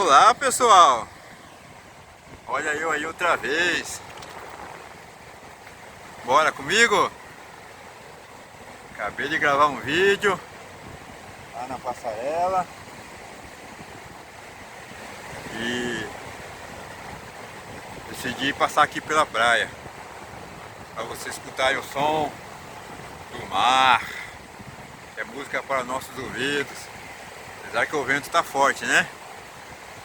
Olá pessoal, olha eu aí outra vez. Bora comigo? Acabei de gravar um vídeo lá na passarela e decidi passar aqui pela praia para vocês escutarem o som do mar, que é música para nossos ouvidos. Apesar que o vento está forte, né?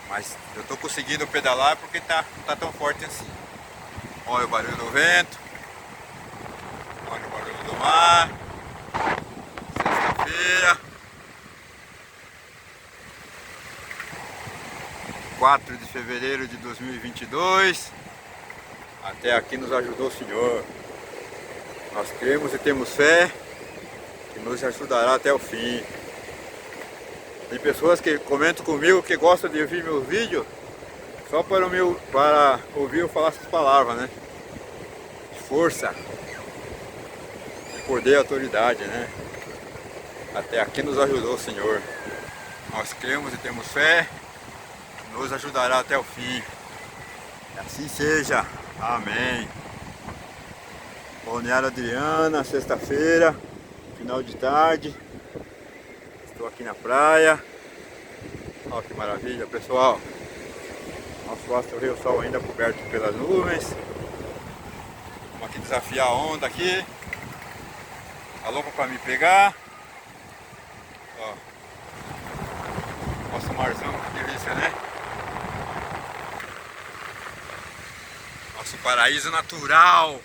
Mas eu estou conseguindo pedalar porque não tá tão forte assim. Olha o barulho do vento, olha o barulho do mar. Sexta-feira, 4 de fevereiro de 2022. Até aqui nos ajudou o Senhor. Nós cremos e temos fé que nos ajudará até o fim. Tem pessoas que comentam comigo que gostam de ouvir meus vídeos só para ouvir eu falar essas palavras, né? De força, de poder e autoridade, né? Até aqui nos ajudou o Senhor. Nós cremos e temos fé que nos ajudará até o fim. E assim seja. Amém. Balneário Adriana, sexta-feira, final de tarde. Estou aqui na praia. Olha que maravilha, pessoal. Nosso astro Rio Sol ainda coberto pelas nuvens. Vamos aqui desafiar a onda aqui. Tá louca para me pegar. Ó. Nosso marzão, que delícia, né? Nosso paraíso natural.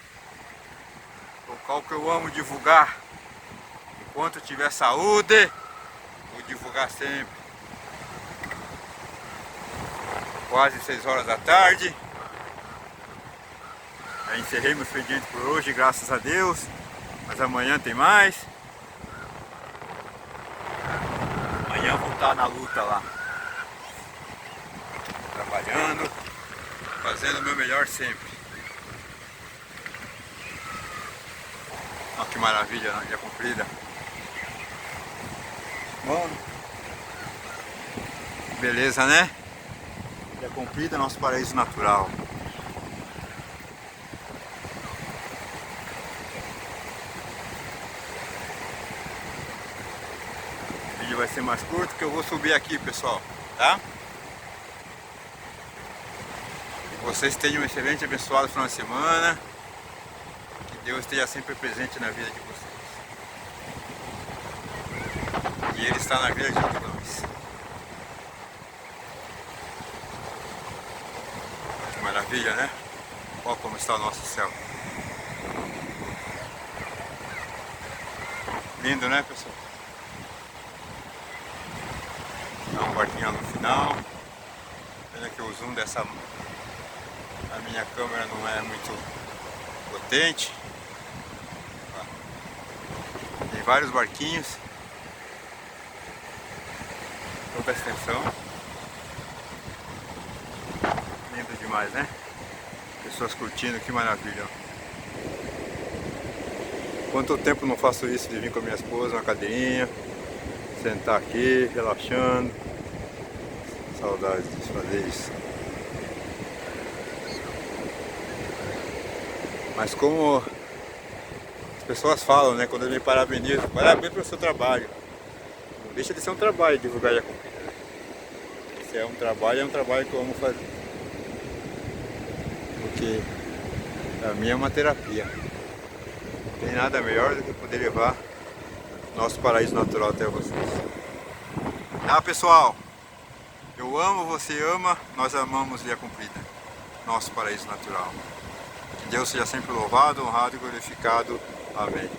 O qual que eu amo divulgar. Enquanto tiver saúde, vou divulgar sempre. Quase 6 horas da tarde. Já encerrei meu expediente por hoje, graças a Deus. Mas amanhã tem mais. Amanhã vou estar na luta lá. Trabalhando, fazendo o meu melhor sempre. Olha que maravilha, né? Ilha Comprida. Mano, beleza, né? Ilha Comprida, nosso paraíso natural. O vídeo vai ser mais curto que eu vou subir aqui, pessoal, tá? Que vocês tenham um excelente e abençoado final de semana. Que Deus esteja sempre presente na vida de vocês. E Ele está na vida de todos nós. Que maravilha, né? Olha como está o nosso céu. Lindo, né, pessoal? Dá um barquinho no final. Pena que o zoom a minha câmera não é muito potente. Tem vários barquinhos. Toda a extensão. Lindo demais, né? Pessoas curtindo, que maravilha. Quanto tempo não faço isso de vir com a minha esposa na cadeirinha, sentar aqui, relaxando. Saudades de fazer isso. Mas como as pessoas falam, né? Quando eu me parabenizo, parabéns pelo seu trabalho. Não deixa de ser um trabalho divulgar Ilha Comprida. Se é um trabalho que eu amo fazer. Porque a minha é uma terapia. Não tem nada melhor do que poder levar nosso paraíso natural até vocês. Tá, pessoal? Eu amo, você ama, nós amamos Ilha Comprida, nosso paraíso natural. Que Deus seja sempre louvado, honrado e glorificado. Amém.